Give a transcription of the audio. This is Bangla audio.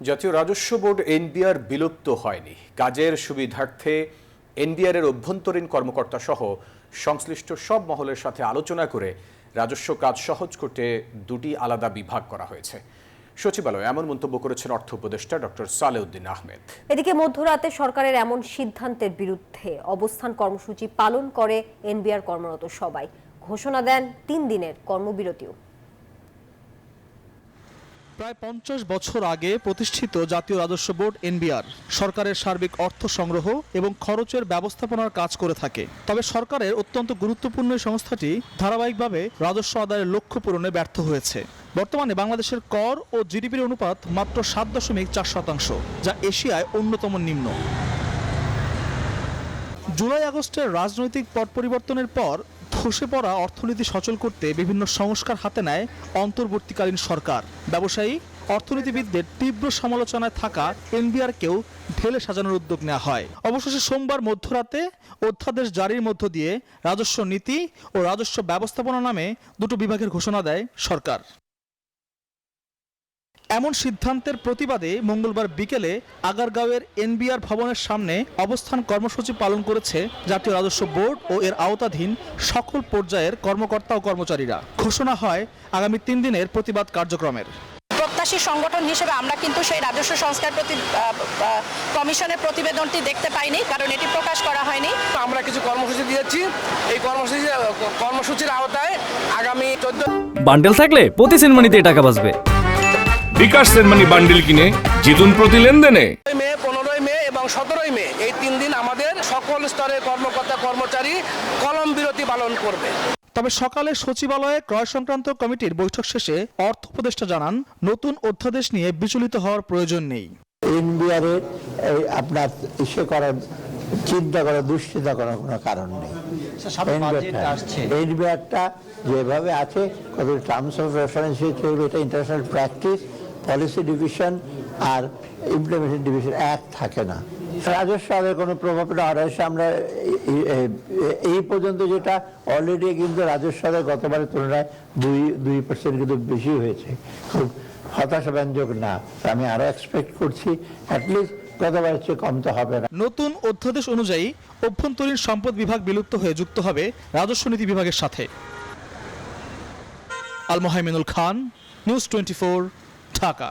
জাতীয় রাজস্ব বোর্ড এনবিআর বিলুপ্ত হয়নি। কাজের সুবিধার্থে এনবিআর এর অভ্যন্তরীণ কর্মকর্তা সহ সংশ্লিষ্ট সব মহলের সাথে আলোচনা করে রাজস্ব কাজ সহজ করতে দুটি আলাদা বিভাগ করা হয়েছে। সচিবালয়ে এমন মন্তব্য করেছেন অর্থ উপদেষ্টা ডক্টর সালেউদ্দিন আহমেদ। এদিকে মধ্যরাতে সরকারের এমন সিদ্ধান্তের বিরুদ্ধে অবস্থান কর্মসূচি পালন করে এনবিআর কর্মরত সবাই। ঘোষণা দেন 3 দিনের কর্মবিরতিও। প্রায় 50 বছর আগে প্রতিষ্ঠিত জাতীয় রাজস্ব বোর্ড এনবিআর সরকারের সার্বিক অর্থ সংগ্রহ এবং খরচের ব্যবস্থাপনার কাজ করে থাকে। তবে সরকারের অত্যন্ত গুরুত্বপূর্ণ এই সংস্থাটি ধারাবাহিকভাবে রাজস্ব আদায়ের লক্ষ্য পূরণে ব্যর্থ হয়েছে। বর্তমানে বাংলাদেশের কর ও জিডিপির অনুপাত মাত্র 7.4%, যা এশিয়ায় অন্যতম নিম্ন। জুলাই আগস্টের রাজনৈতিক পট পরিবর্তনের পর ধসে পড়া অর্থনীতি সচল করতে বিভিন্ন সংস্কার হাতে নেয় অন্তর্বর্তীকালীন সরকার। ব্যবসায়ী অর্থনীতিবিদদের তীব্র সমালোচনায় থাকা এনবিআরকেও ঢেলে সাজানোর উদ্যোগ নেওয়া হয়। অবশেষে সোমবার মধ্যরাতে অধ্যাদেশ জারির মধ্য দিয়ে রাজস্ব নীতি ও রাজস্ব ব্যবস্থাপনা নামে দুটো বিভাগের ঘোষণা দেয় সরকার। এমন সিদ্ধান্তের প্রতিবাদে মঙ্গলবার বিকেলে আগারগাঁওয়ের এনবিআর ভবনের সামনে অবস্থান কর্মসূচি পালন করেছে জাতীয় রাজস্ব বোর্ড ও এর আওতাধীন সকল পর্যায়ের কর্মকর্তা ও কর্মচারীরা। ঘোষণা হয় আগামী 3 দিনের প্রতিবাদ কার্যক্রমের। প্রত্যাশী সংগঠন হিসেবে আমরা কিন্তু সেই রাজস্ব সংস্কার কমিশনের প্রতিবেদনটি দেখতে পাইনি, কারণ এটি প্রকাশ করা হয়নি। আমরা কিছু কর্মসূচি দিয়েছি। এই কর্মসূচির আওতায় আগামী 14 বান্ডেল থাকলে প্রতি সেনমানিতে টাকা বাঁচবে। বিকাশ সেনমানি বান্ডেল কিনে জিতুন প্রতি লেনদেনে। 15 মে এবং 17 মে এই 3 দিন আমাদের সকল স্তরের কর্মকর্তা কর্মচারী কলম বিরতি পালন করবে। তবে সকালে সচিবালয়ে ক্রয় সংক্রান্ত কমিটির বৈঠক শেষে অর্থ উপদেষ্টা জানান, নতুন অধ্যাদেশ নিয়ে বিচলিত হওয়ার প্রয়োজন নেই। এনবিআর আপনার চিন্তা করার দুশ্চিন্তা করার কোনো কারণ নেই। এনবিআরটা যেভাবে আছে, কত টার্মস অফ রেফারেন্স চলবে, এটা ইন্টারন্যাশনাল প্র্যাকটিস, পলিসি ডিভিশন আর ইমপ্লিমেন্টেশন ডিভিশন এক থাকে না। রাজস্ব আদায়ের কোনো প্রভাব না। রাজস্ব আমরা এই পর্যন্ত যেটা অলরেডি কিন্তু রাজস্ব আদায় গতবারের তুলনায় 2% কিন্তু বেশি হয়েছে। খুব হতাশাব্যঞ্জক না। আমি আরো এক্সপেক্ট করছি অ্যাটলিস্ট গতবারের চেয়ে কম তো হবে না। নতুন অধ্যাদেশ অনুযায়ী অভ্যন্তরীণ সম্পদ বিভাগ বিলুপ্ত হয়ে যুক্ত হবে রাজস্ব নীতি বিভাগের সাথে। আল মোহাইমিনুল খান, নিউজ 24, ঢাকা।